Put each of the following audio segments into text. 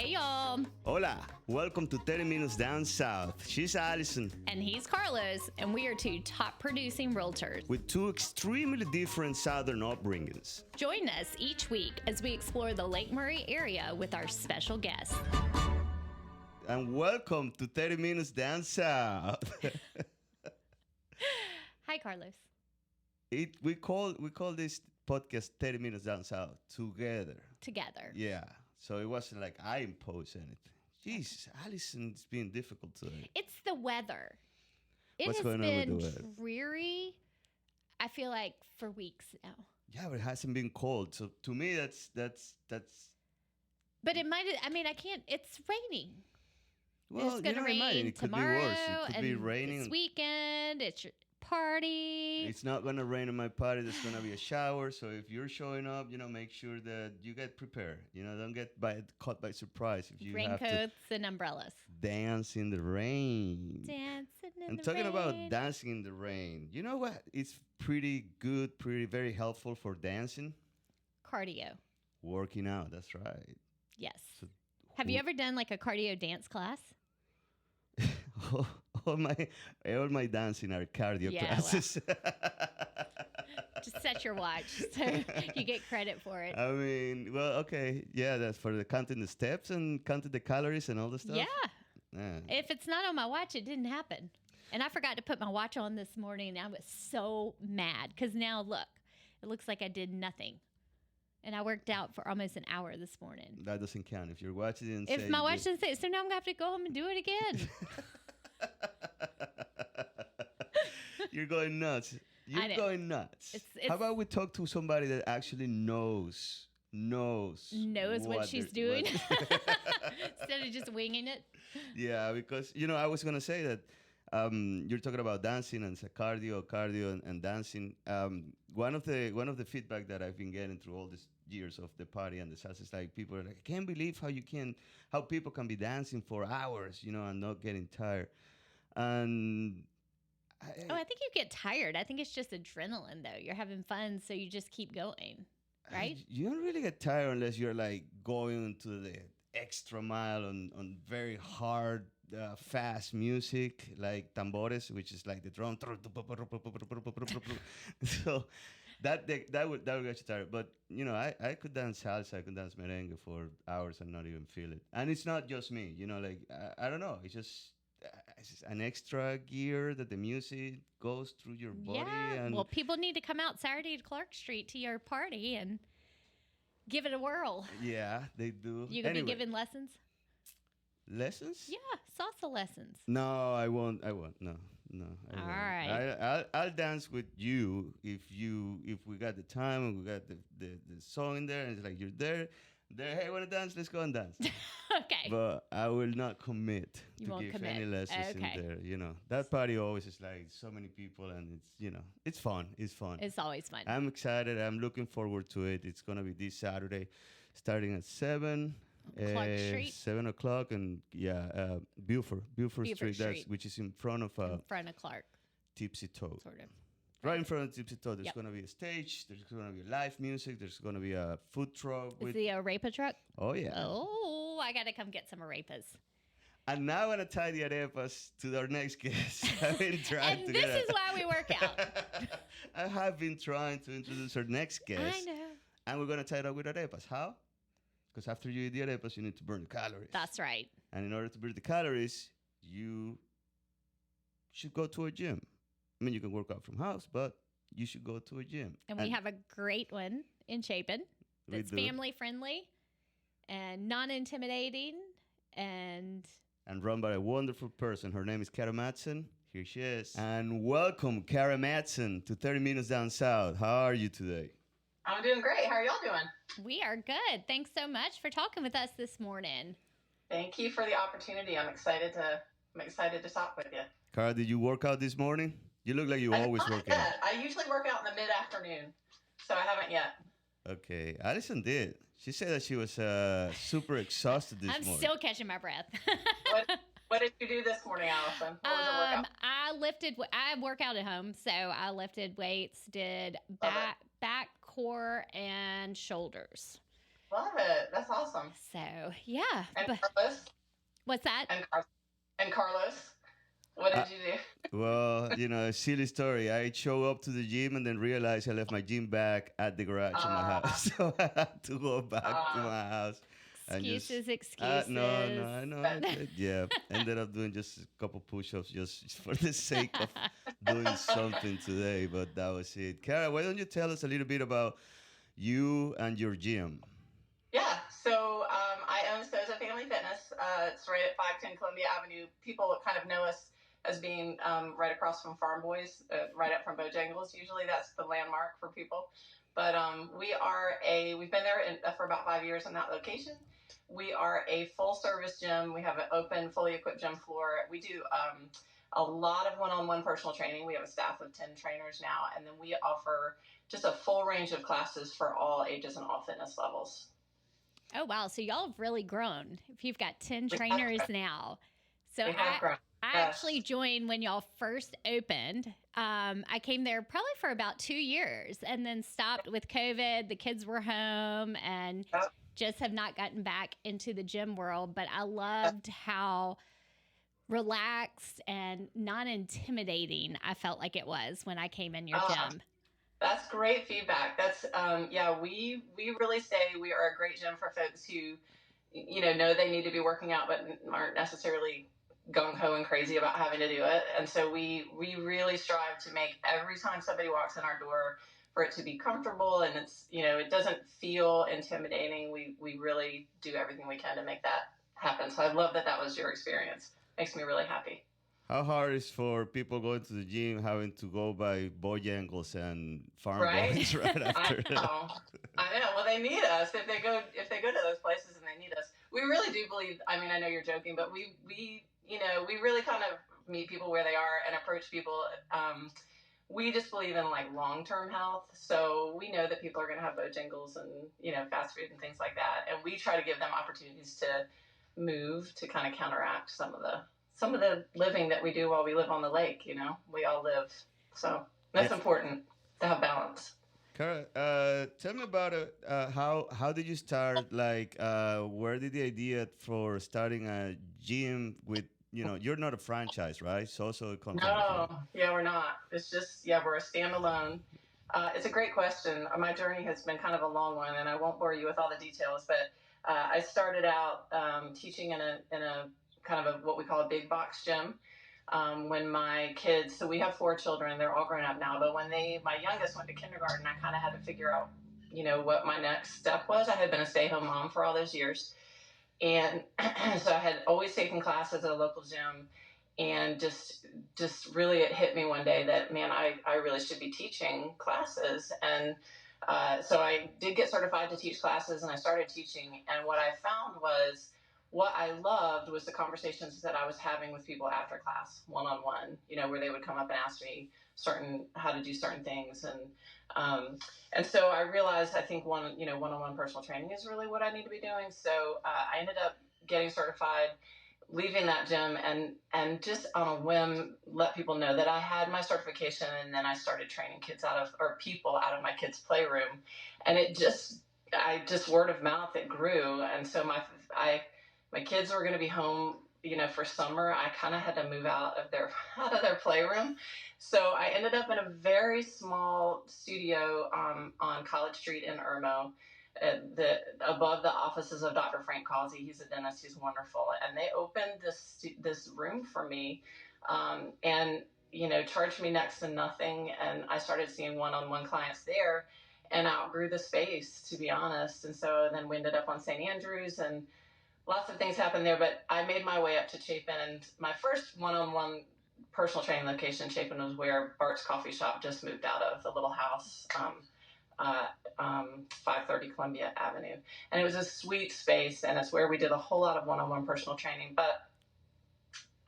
Hey, y'all. Hola, welcome to 30 Minutes Down South. She's Allison. And he's Carlos, and we are two top producing realtors. With two extremely different Southern upbringings. Join us each week as we explore the Lake Murray area with our special guests. And welcome to 30 Minutes Down South. Hi, Carlos. We call this podcast 30 Minutes Down South together. Yeah. So it wasn't like I imposed anything. Jeez, Allison, it's been difficult today. It's the weather. What's It has going on with been the weather? dreary, I feel like, for weeks now. Yeah, but it hasn't been cold. So to me, that's. But it might, I can't, it's raining. Well, It's going to rain it could tomorrow. be worse. It could be and raining. this weekend. It's your party. It's not going to rain in my party. There's going to be a shower. So if you're showing up, make sure that you get prepared. Don't get caught by surprise if you have to Raincoats and umbrellas. dance in the rain. Dancing in And the talking rain. about dancing in the rain, you know what? It's pretty good, very helpful for dancing. Cardio. Working out, that's right. Yes. So Have you ever done like a cardio dance class? all my dancing are cardio Yeah, classes. Just set your watch so you get credit for it. I mean, well, okay, yeah, that's for the counting the steps and counting the calories and all the stuff. Yeah. If it's not on my watch, it didn't happen. And I forgot to put my watch on this morning. And I was so mad because now look, it looks like I did nothing. And I worked out for almost an hour this morning. That doesn't count. If your watch didn't If say my watch didn't say, so now I'm going to have to go home and do it again. You're going nuts. I know. Going nuts. It's- How about we talk to somebody that actually knows what she's they're- doing what- instead of just winging it. Yeah, because I was gonna say that you're talking about dancing and cardio and dancing. One of the feedback that I've been getting through all these years of the party and the salsa is like people are like, I can't believe how people can be dancing for hours, and not getting tired. And I think you get tired. I think it's just adrenaline, though. You're having fun, so you just keep going, right? You don't really get tired unless you're like going to the extra mile on very hard, fast music like tambores, which is like the drum. So that would get you tired. But I could dance salsa, I could dance merengue for hours and not even feel it. And it's not just me, like I don't know. It's just an extra gear that the music goes through your body. Yeah. And Well, people need to come out Saturday to Clark Street to your party and give it a whirl. yeah, they do. You gonna be Anyway, giving lessons? lessons? Yeah, salsa lessons. No, I won't. No. I All won't. right. I'll dance with you if we got the time and we got the song in there and it's like you're there. Hey, want to dance? Let's go and dance. Okay. But I will not commit You to won't give commit. any lessons Okay. in there. That party always is like so many people and it's fun. It's fun. It's always fun. I'm excited. I'm looking forward to it. It's gonna be this Saturday, starting at 7. Clark Street. 7 o'clock, and Buford Street. which is in front of in front of Clark, Tipsy Toe. sort of. Right in front of Tipsy Toe, there's Yep. going to be a stage, there's going to be live music, there's going to be a food truck. Is the arepa truck? Oh, yeah. Oh, I got to come get some arepas. And now I'm going to tie the arepas to our next guest. I've been trying And to this get is why we work out. I have been trying to introduce our next guest. I know. And we're going to tie it up with arepas. How? Because after you eat the arepas, you need to burn the calories. That's right. And in order to burn the calories, you should go to a gym. I mean, you can work out from house, but you should go to a gym. And we have a great one in Chapin that's do. family friendly and non-intimidating and run by a wonderful person. Her name is Kara Madsen. Here she is. And welcome, Kara Madsen, to 30 Minutes Down South. How are you today? I'm doing great. How are y'all doing? we are good. Thanks so much for talking with us this morning. Thank you for the opportunity. I'm excited to talk with you. Kara, did you work out this morning? You look like you always Not work yet. out. I usually work out in the mid-afternoon, so I haven't yet. Okay. Allison did. She said that she was super exhausted this I'm morning. still catching my breath. What did you do this morning, Allison? What was your workout? I work out at home, so I lifted weights, did back, core, and shoulders. Love it. That's awesome. So yeah. And But Carlos? what's that? And Carlos? What did you do? Well, silly story. I show up to the gym and then realize I left my gym bag at the garage of my house. So I had to go back to my house. Excuses, No, I know. Yeah, ended up doing just a couple push-ups just for the sake of doing something today, but that was it. Kara, why don't you tell us a little bit about you and your gym? Yeah, so I own Sozo Fitness. It's right at 510 Columbia Avenue. People kind of know us as being right across from Farm Boys, right up from Bojangles. Usually that's the landmark for people. But we've been there for about 5 years in that location. We are a full service gym. We have an open, fully equipped gym floor. We do a lot of one-on-one personal training. We have a staff of 10 trainers now, and then we offer just a full range of classes for all ages and all fitness levels. Oh, wow. So y'all have really grown if you've got 10 trainers now. So I actually joined when y'all first opened. I came there probably for about 2 years and then stopped with COVID. The kids were home and just have not gotten back into the gym world. But I loved how relaxed and non-intimidating I felt like it was when I came in your gym. That's great feedback. That's we really say we are a great gym for folks who know they need to be working out but aren't necessarily gung-ho and crazy about having to do it. And so we really strive to make every time somebody walks in our door for it to be comfortable, and it's it doesn't feel intimidating. We really do everything we can to make that happen. So I love that was your experience. Makes me really happy. How hard is for people going to the gym having to go by Bojangles and Farm Boys right after? I know. Well, they need us if they go to those places and they need us. We really do believe. I mean, I know you're joking, but we really kind of meet people where they are and approach people. We just believe in like long-term health, so we know that people are going to have Bojangles and fast food and things like that, and we try to give them opportunities to move to kind of counteract some of the living that we do while we live on the lake. We all live, so that's important to have balance. Kara, tell me about how did you start? Like, where did the idea for starting a gym with? You're not a franchise, right? Sozo comes. No, yeah, we're not. It's just we're a standalone. It's a great question. My journey has been kind of a long one, and I won't bore you with all the details. But I started out teaching in a kind of what we call a big box gym. When my kids, so we have 4 children, they're all grown up now, but when my youngest went to kindergarten, I kind of had to figure out, what my next step was. I had been a stay-home mom for all those years. And so I had always taken classes at a local gym, and just really it hit me one day that, man, I really should be teaching classes. And so I did get certified to teach classes, and I started teaching. And what I found was, what I loved was the conversations that I was having with people after class, one-on-one, where they would come up and ask me how to do certain things. And so I realized, I think one-on-one personal training is really what I need to be doing. So I ended up getting certified, leaving that gym, and just on a whim, let people know that I had my certification. And then I started training people out of my kids' playroom. And just word of mouth, it grew. And so my kids were going to be home, for summer. I kind of had to move out of their playroom. So I ended up in a very small studio on College Street in Irmo, above the offices of Dr. Frank Causey. He's a dentist. He's wonderful. And they opened this room for me, and charged me next to nothing. And I started seeing one-on-one clients there, and outgrew the space, to be honest. And so then we ended up on St. Andrews, and lots of things happened there. But I made my way up to Chapin, and my first one-on-one personal training location, Chapin, was where Bart's Coffee Shop just moved out of, the little house, 530 Columbia Avenue. And it was a sweet space, and it's where we did a whole lot of one-on-one personal training. But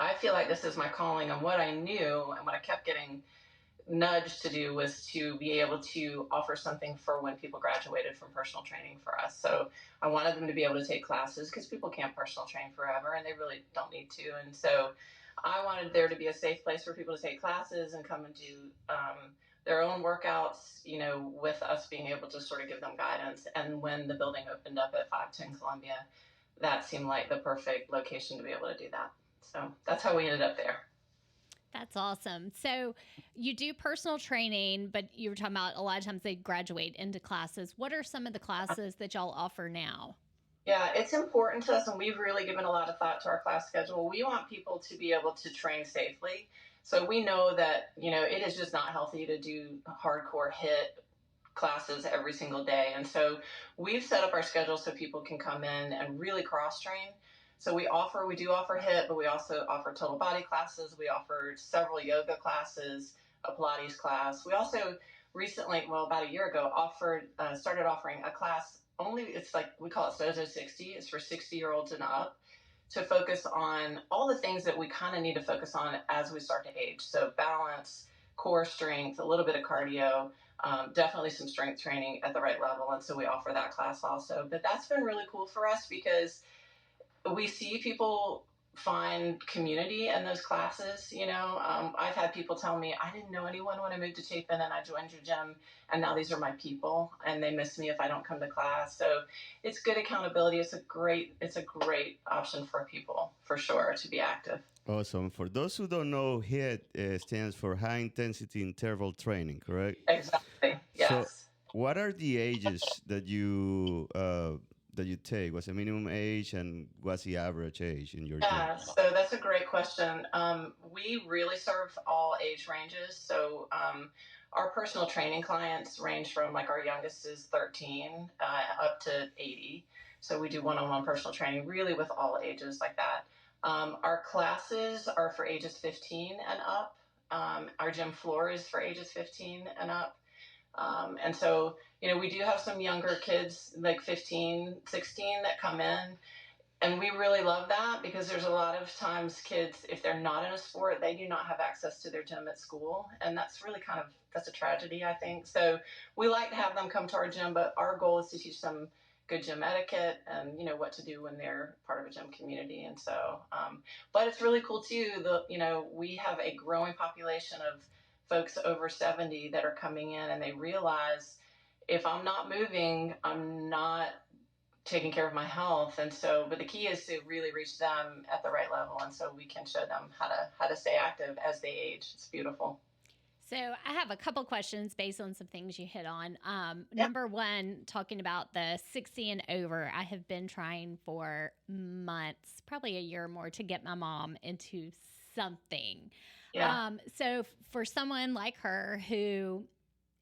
I feel like this is my calling, and what I knew and what I kept getting nudged to do was to be able to offer something for when people graduated from personal training for us. So I wanted them to be able to take classes, because people can't personal train forever, and they really don't need to. And so I wanted there to be a safe place for people to take classes and come and do their own workouts, with us being able to sort of give them guidance. And when the building opened up at 510 Columbia, that seemed like the perfect location to be able to do that. So that's how we ended up there. That's awesome. So you do personal training, but you were talking about a lot of times they graduate into classes. What are some of the classes that y'all offer now? Yeah, it's important to us, and we've really given a lot of thought to our class schedule. We want people to be able to train safely. So we know that, it is just not healthy to do hardcore hit classes every single day. And so we've set up our schedule so people can come in and really cross train. So we do offer HIIT, but we also offer total body classes. We offer several yoga classes, a Pilates class. We also recently, well, about a year ago, started offering a class only. It's like, we call it Sozo 60. It's for 60-year-olds and up, to focus on all the things that we kind of need to focus on as we start to age. So balance, core strength, a little bit of cardio, definitely some strength training at the right level. And so we offer that class also. But that's been really cool for us because we see people find community in those classes. I've had people tell me, I didn't know anyone when I moved to Chapin and I joined your gym, and now these are my people, and they miss me if I don't come to class. So it's good accountability. It's a great option for people, for sure, to be active. Awesome. For those who don't know, HIIT stands for high intensity interval training, correct? Exactly. Yes. So what are the ages that you take? What's the minimum age and what's the average age in your gym? Yeah, so that's a great question. We really serve all age ranges. So our personal training clients range from, like, our youngest is 13 up to 80. So we do one-on-one personal training really with all ages like that. Our classes are for ages 15 and up. Our gym floor is for ages 15 and up. And so, we do have some younger kids, like 15, 16, that come in. And we really love that because there's a lot of times kids, if they're not in a sport, they do not have access to their gym at school. And that's really that's a tragedy, I think. So we like to have them come to our gym, but our goal is to teach them good gym etiquette and, what to do when they're part of a gym community. And so, but it's really cool too. We have a growing population of folks over 70 that are coming in, and they realize, if I'm not moving, I'm not taking care of my health. And so, but the key is to really reach them at the right level. And so we can show them how to stay active as they age. It's beautiful. So I have a couple questions based on some things you hit on. Yeah. Number one, talking about the 60 and over, I have been trying for months, probably a year or more, to get my mom into something. Yeah. So for someone like her who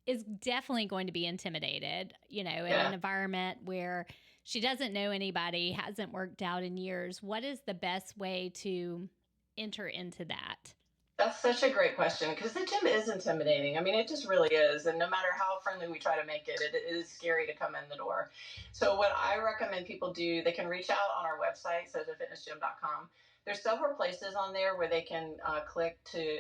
is definitely going to be intimidated, in an environment where she doesn't know anybody, hasn't worked out in years, what is the best way to enter into that? That's such a great question, because the gym is intimidating. I mean, it just really is. And no matter how friendly we try to make it, it is scary to come in the door. So what I recommend people do, they can reach out on our website, sozofitnessgym.com. There's several places on there where they can click to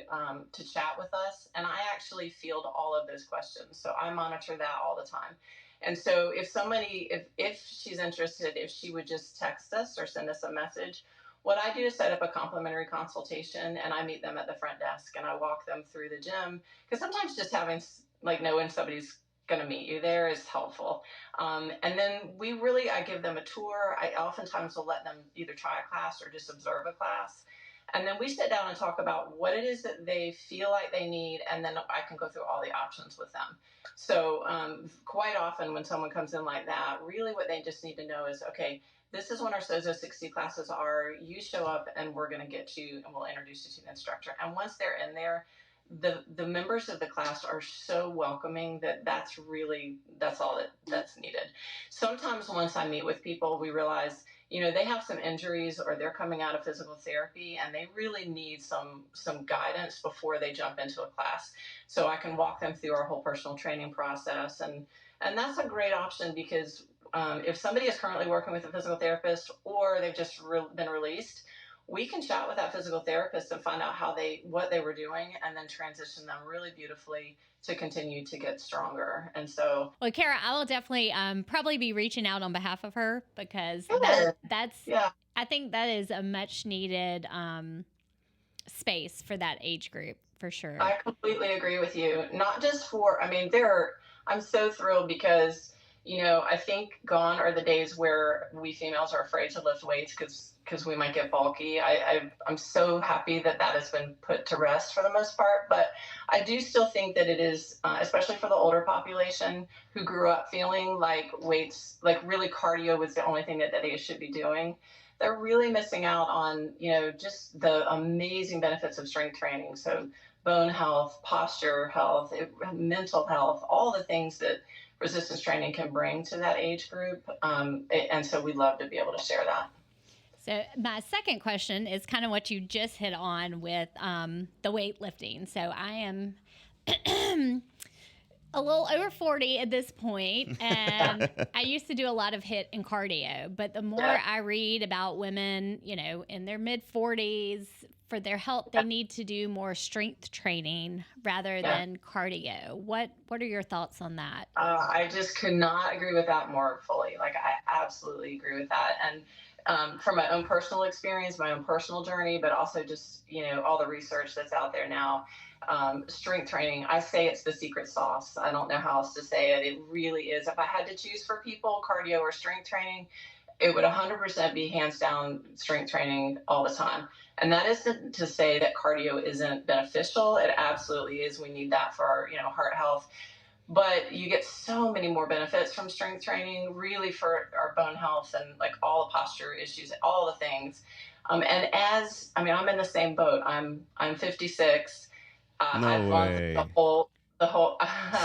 chat with us. And I actually field all of those questions. So I monitor that all the time. And so if she's interested, if she would just text us or send us a message, what I do is set up a complimentary consultation, and I meet them at the front desk, and I walk them through the gym. Because sometimes just knowing somebody's going to meet you there is helpful. And then I give them a tour. I oftentimes will let them either try a class or just observe a class. And then we sit down and talk about what it is that they feel like they need, and then I can go through all the options with them. So quite often when someone comes in like that, really what they just need to know is, okay, this is when our Sozo 60 classes are. You show up and we're going to get you, and we'll introduce you to the instructor. And once they're in there, the members of the class are so welcoming that's all that's needed. Sometimes once I meet with people, we realize, they have some injuries or they're coming out of physical therapy and they really need some guidance before they jump into a class. So I can walk them through our whole personal training process. And that's a great option because if somebody is currently working with a physical therapist or they've just been released, we can chat with that physical therapist and find out what they were doing, and then transition them really beautifully to continue to get stronger. And so, well, Kara, I will definitely probably be reaching out on behalf of her, because that's I think that is a much needed space for that age group, for sure. I completely agree with you. Not just for, I mean, I'm so thrilled because, I think gone are the days where we females are afraid to lift weights because we might get bulky. I'm so happy that that has been put to rest for the most part. But I do still think that it is, especially for the older population who grew up feeling like weights, like really cardio was the only thing that they should be doing. They're really missing out on, just the amazing benefits of strength training. So bone health, posture health, mental health, all the things that resistance training can bring to that age group. And so we'd love to be able to share that. So my second question is kind of what you just hit on with the weightlifting. So I am a little over 40 at this point, and I used to do a lot of HIIT and cardio. But the more I read about women, in their mid 40s, for their health, they need to do more strength training rather than cardio. What are your thoughts on that? I just could not agree with that more fully. Like, I absolutely agree with that. And from my own personal experience, my own personal journey, but also just, all the research that's out there now, strength training, I say it's the secret sauce. I don't know how else to say it. It really is. If I had to choose for people, cardio or strength training, it would 100% be hands down strength training all the time. And that isn't to say that cardio isn't beneficial. It absolutely is. We need that for our, heart health. But you get so many more benefits from strength training, really, for our bone health and like all the posture issues, all the things. And I'm in the same boat. I'm 56. No I've gone through way. the whole.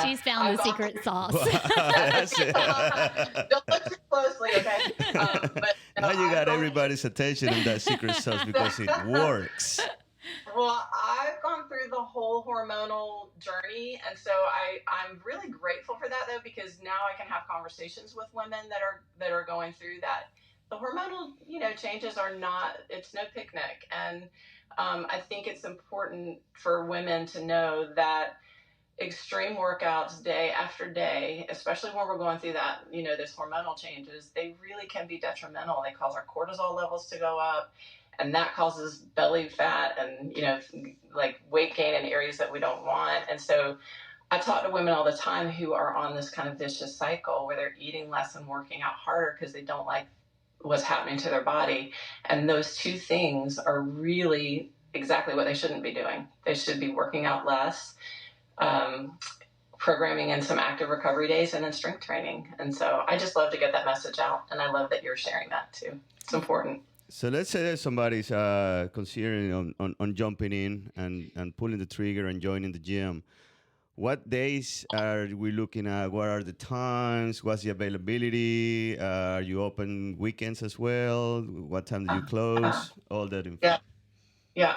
She's found the secret sauce. Don't look too closely, okay? But now you got everybody's attention in that secret sauce because it works. Well, I've gone through the whole hormonal journey, and so I'm really grateful for that, though, because now I can have conversations with women that are going through that. The hormonal, changes are not. It's no picnic, and I think it's important for women to know that extreme workouts day after day, especially when we're going through that, this hormonal changes, they really can be detrimental. They cause our cortisol levels to go up, and that causes belly fat and, like weight gain in areas that we don't want. And so I talk to women all the time who are on this kind of vicious cycle where they're eating less and working out harder because they don't like what's happening to their body. And those two things are really exactly what they shouldn't be doing. They should be working out less, programming in some active recovery days, and then strength training. And so I just love to get that message out, and I love that you're sharing that too. It's important. So let's say that somebody's considering on jumping in and pulling the trigger and joining the gym. What days are we looking at? What are the times? What's the availability? Are you open weekends as well? What time do you close? All that info. Yeah.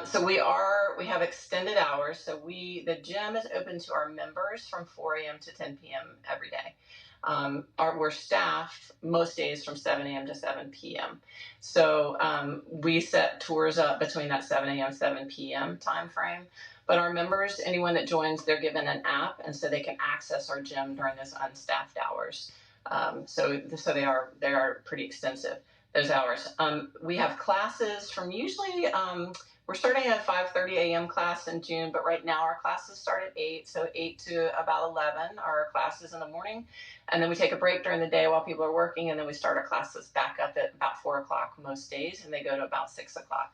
So we have extended hours. So the gym is open to our members from 4 a.m. to 10 p.m. every day. We're staffed most days from 7 a.m. to 7 p.m. So we set tours up between that 7 a.m. 7 p.m. time frame. But our members, anyone that joins, they're given an app, and so they can access our gym during those unstaffed hours. So they are pretty extensive, those hours. We have classes from usually we're starting at 5:30 a.m. class in June, but right now our classes start at 8, so 8 to about 11 are our classes in the morning, and then we take a break during the day while people are working, and then we start our classes back up at about 4 o'clock most days, and they go to about 6 o'clock.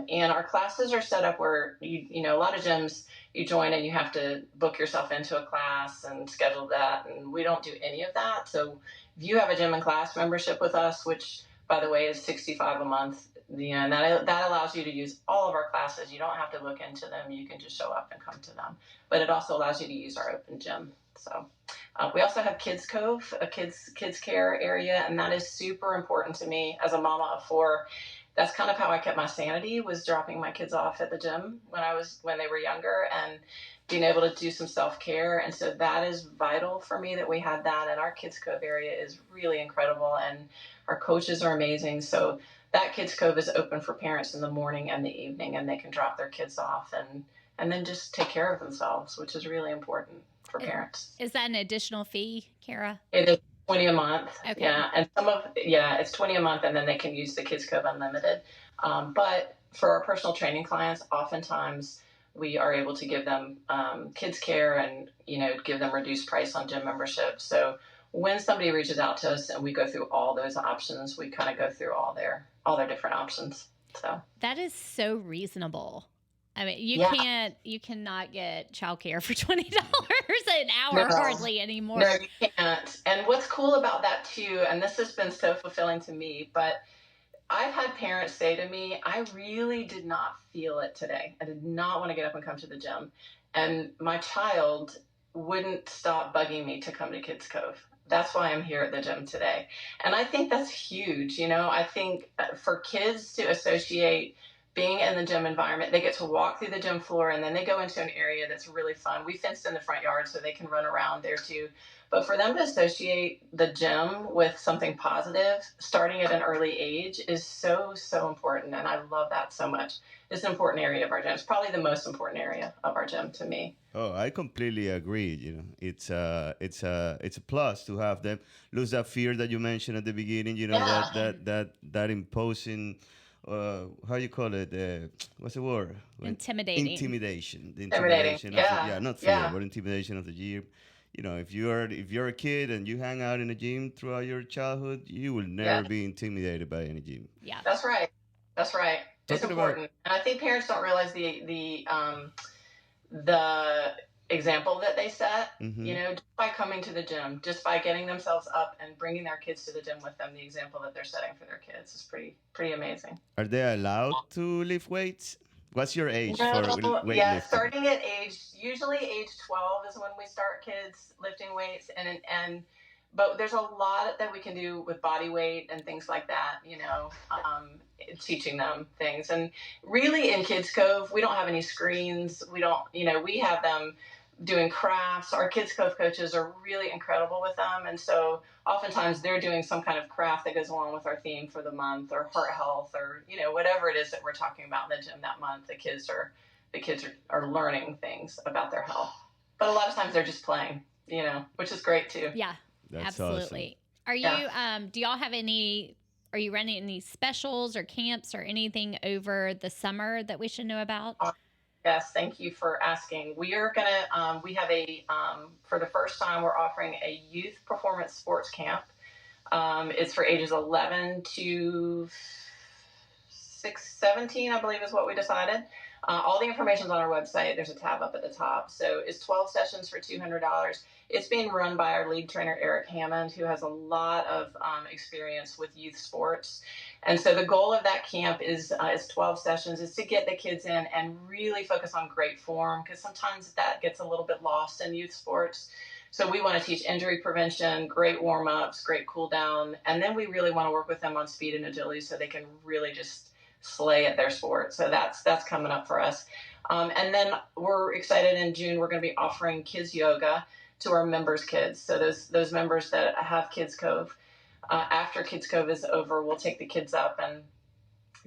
And our classes are set up where a lot of gyms you join and you have to book yourself into a class and schedule that, and we don't do any of that. So if you have a gym and class membership with us, which by the way is $65 a month, and that allows you to use all of our classes. You don't have to look into them. You can just show up and come to them. But it also allows you to use our open gym. So we also have Kids Cove, a kids care area, and that is super important to me as a mama of 4. That's kind of how I kept my sanity, was dropping my kids off at the gym when they were younger, and being able to do some self-care. And so that is vital for me that we had that. And our Kids Cove area is really incredible, and our coaches are amazing. So that Kids Cove is open for parents in the morning and the evening, and they can drop their kids off and then just take care of themselves, which is really important for parents. Is that an additional fee, Kara? It is $20 a month. Okay. Yeah, and it's $20 a month, and then they can use the Kids Cove Unlimited. But for our personal training clients, oftentimes we are able to give them kids care and, give them reduced price on gym membership. So when somebody reaches out to us and we go through all those options, we kind of go through all their different options. So that is so reasonable. I mean, you cannot get childcare for $20 an hour hardly anymore. No, you can't. And what's cool about that too, and this has been so fulfilling to me, but I've had parents say to me, I really did not feel it today. I did not want to get up and come to the gym. And my child wouldn't stop bugging me to come to Kids Cove. That's why I'm here at the gym today. And I think that's huge. I think for kids to associate being in the gym environment, they get to walk through the gym floor and then they go into an area that's really fun. We fenced in the front yard so they can run around there too. But for them to associate the gym with something positive, starting at an early age, is so, so important. And I love that so much. It's an important area of our gym. It's probably the most important area of our gym to me. Oh, I completely agree. It's a plus to have them lose that fear that you mentioned at the beginning. That imposing. How you call it? What's the word? Intimidation. The intimidation. Yeah. Not fear, but intimidation of the gym. If you're a kid and you hang out in a gym throughout your childhood, you will never be intimidated by any gym. Yeah, that's right. It's important, and I think parents don't realize the example that they set. Just by coming to the gym, just by getting themselves up and bringing their kids to the gym with them, the example that they're setting for their kids is pretty amazing. Are they allowed to lift weights? What's your age for weightlifting? Yeah, starting at usually age 12 is when we start kids lifting weights, but there's a lot that we can do with body weight and things like that, teaching them things. And really in Kids Cove, we don't have any screens. We don't, we have them doing crafts. Our Kids Cove coaches are really incredible with them. And so oftentimes they're doing some kind of craft that goes along with our theme for the month, or heart health, or, whatever it is that we're talking about in the gym that month. The kids are learning things about their health. But a lot of times they're just playing, which is great too. Yeah, that's absolutely. Awesome. Are you, do y'all have are you running any specials or camps or anything over the summer that we should know about? Yes, thank you for asking. We are going to, we have for the first time, we're offering a youth performance sports camp. It's for ages 11 to 17, I believe is what we decided. All the information's on our website. There's a tab up at the top. So it's 12 sessions for $200. It's being run by our lead trainer, Eric Hammond, who has a lot of experience with youth sports. And so the goal of that camp is 12 sessions, is to get the kids in and really focus on great form, because sometimes that gets a little bit lost in youth sports. So we want to teach injury prevention, great warm-ups, great cool down, and then we really want to work with them on speed and agility so they can really just slay at their sport. So that's coming up for us. And then we're excited in June, we're going to be offering kids yoga to our members' kids. So those members that have Kids Cove, after Kids Cove is over, we'll take the kids up and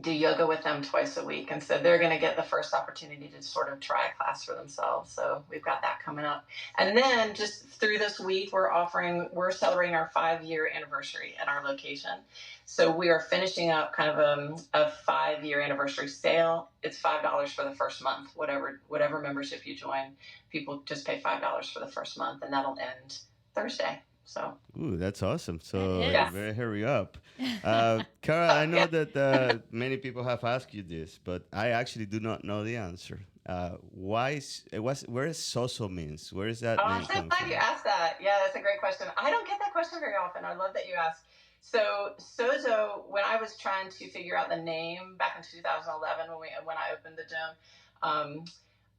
do yoga with them twice a week. And so they're going to get the first opportunity to sort of try a class for themselves. So we've got that coming up. And then just through this week, we're celebrating our 5-year anniversary at our location. So we are finishing up kind of a 5-year anniversary sale. It's $5 for the first month, whatever membership you join. People just pay $5 for the first month, and that'll end Thursday. So. Ooh, that's awesome. So Yes. very hurry up. Kara, I know that many people have asked you this, but I actually do not know the answer. Where is Sozo means? Where is that name I'm so come glad from? you asked that. Yeah, that's a great question. I don't get that question very often. I love that you asked. So Sozo, when I was trying to figure out the name back in 2011 when I opened the gym,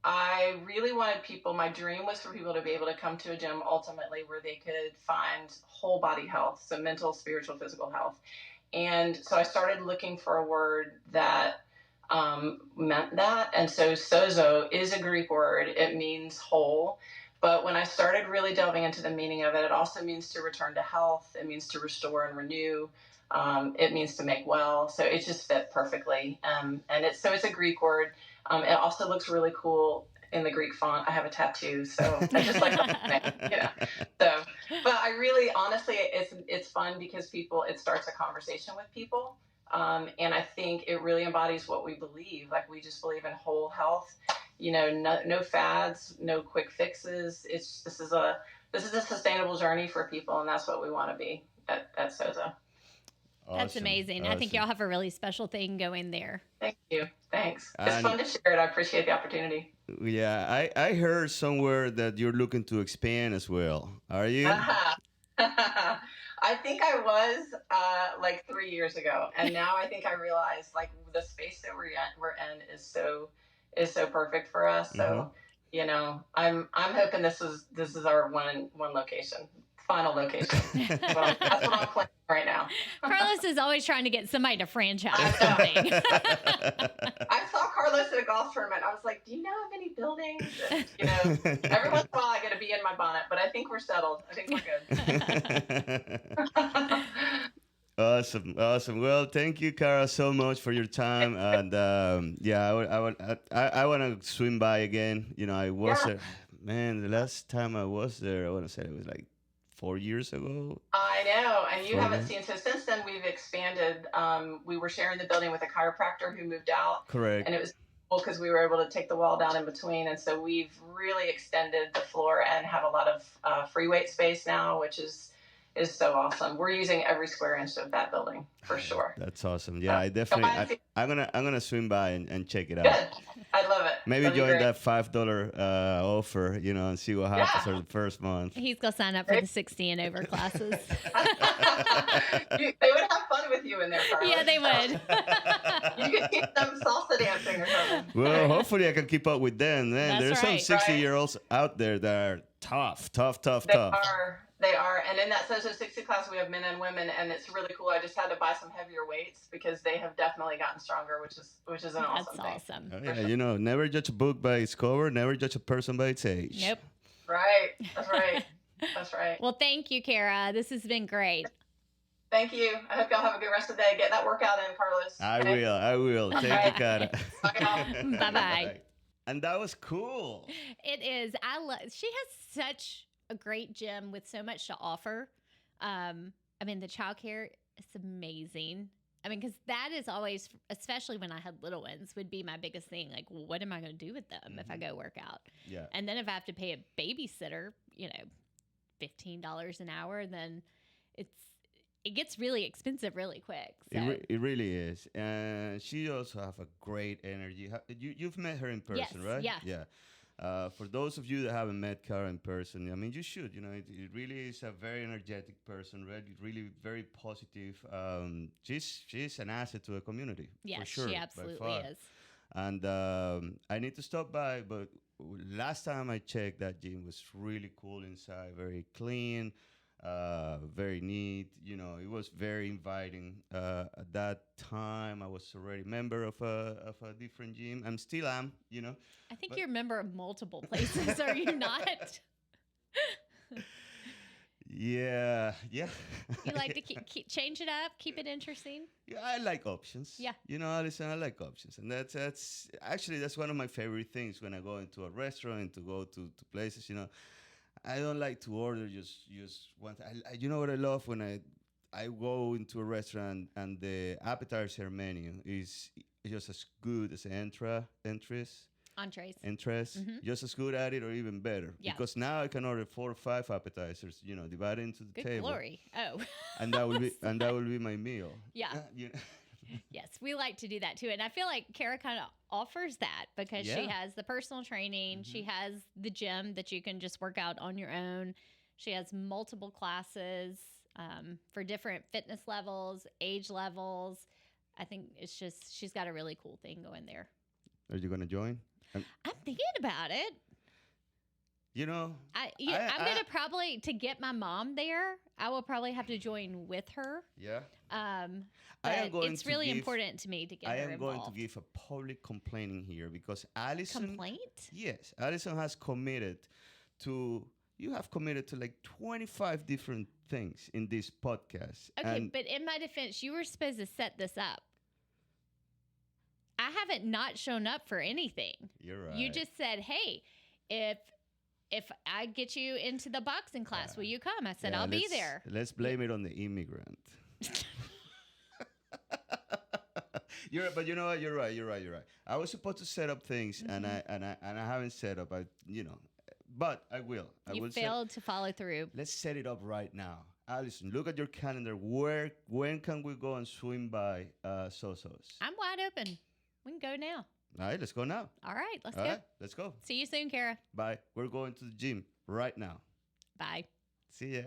I really wanted my dream was for people to be able to come to a gym ultimately where they could find whole body health, so mental, spiritual, physical health. And so I started looking for a word that meant that. And so Sozo is a Greek word. It means whole. But when I started really delving into the meaning of it, it also means to return to health. It means to restore and renew. It means to make well. So it just fit perfectly. And it's a Greek word. It also looks really cool in the Greek font. I have a tattoo, so I just like So, but I really, honestly, it's fun because it starts a conversation with people. And I think it really embodies what we believe. Like, we just believe in whole health. no fads, no quick fixes. This is a sustainable journey for people, and that's what we want to be at Sozo. That's amazing. I think y'all have a really special thing going there. Thank you. Thanks. It's fun to share it. I appreciate the opportunity. Yeah, I heard somewhere that you're looking to expand as well. Are you? I think I was like 3 years ago, and now I think I realize like the space that we're in is so perfect for us. So I'm hoping this is our one location, final location. That's what I'm planning right now. Carlos is always trying to get somebody to franchise something. I saw Carlos at a golf tournament. I was like, "Do you know of any buildings?" And, every once in a while I get a bee in my bonnet, but I think we're settled. I think we're good. Awesome. Well, thank you, Kara, so much for your time. And I want to swim by again. I was there. Man, the last time I was there, I want to say it was like 4 years ago. I know, and you haven't seen. So since then, we've expanded. We were sharing the building with a chiropractor who moved out. Correct. And it was cool because we were able to take the wall down in between, and so we've really extended the floor and have a lot of free weight space now, which is so awesome. We're using every square inch of that building for sure. That's awesome. Yeah, I definitely. I'm gonna swim by and check it out. Good. I love it. Maybe join that $5 offer, and see what happens for the first month. He's gonna sign up for the 60 and over classes. They would have fun with you in there, Carlos. Yeah, they would. You could keep them salsa dancing or something. Well, hopefully I can keep up with them. Man, there's some 60-year-olds out there that are tough. They are. And in that Sozo 60 class, we have men and women, and it's really cool. I just had to buy some heavier weights because they have definitely gotten stronger, which is an awesome thing. That's awesome. Oh, yeah, never judge a book by its cover, never judge a person by its age. Nope. Right. That's right. That's right. Well, thank you, Kara. This has been great. Thank you. I hope y'all have a good rest of the day. Get that workout in, Carlos. I will. Thank you, Kara. Bye-bye. And that was cool. It is. She has such a great gym with so much to offer. The childcare is amazing. Because that is always, especially when I had little ones, would be my biggest thing. Like, what am I going to do with them if I go work out? Yeah. And then if I have to pay a babysitter, $15 an hour, then it gets really expensive really quick. So. It really is. And she also have a great energy. You've met her in person, right? Yeah. For those of you that haven't met Kara in person, you should. It really is a very energetic person, right? Really very positive. She's an asset to the community. Yes, for sure, she absolutely is. And I need to stop by, but last time I checked, that gym was really cool inside, very clean. Very neat, it was very inviting. At that time, I was already a member of a different gym. I still am, I think you're a member of multiple places, are you not? Yeah. You like to keep change it up, keep it interesting? Yeah, I like options. Yeah. Listen, I like options. And that's one of my favorite things when I go into a restaurant, to go to places, I don't like to order just one thing. You know what I love when I go into a restaurant and the appetizer menu is just as good as the entrees. Mm-hmm. Just as good at it or even better. Yeah. Because now I can order 4 or 5 appetizers, divided into the table. Good glory. Oh. And that will be my meal. Yeah. Yes, we like to do that too. And I feel like Kara kind of offers that because she has the personal training. Mm-hmm. She has the gym that you can just work out on your own. She has multiple classes for different fitness levels, age levels. I think it's just, she's got a really cool thing going there. Are you going to join? I'm thinking about it. I'm going to probably, to get my mom there, I will probably have to join with her. Yeah. It's really important to me to get her involved. I am going to give a public complaint here because Allison... Complaint? Yes. Allison has committed to... You have committed to like 25 different things in this podcast. Okay, but in my defense, you were supposed to set this up. I haven't not shown up for anything. You're right. You just said, hey, if I get you into the boxing class, will you come? I said, I'll be there. Let's blame it on the immigrant. But you know what? You're right. You're right. You're right. I was supposed to set up things, and I haven't set up. But I will. I You will failed to follow through. Let's set it up right now. Allison, look at your calendar. When can we go and swim by Sozo's? I'm wide open. We can go now. All right, let's go now. All right, let's All go. right, let's go. See you soon, Kara. Bye. We're going to the gym right now. Bye. See ya.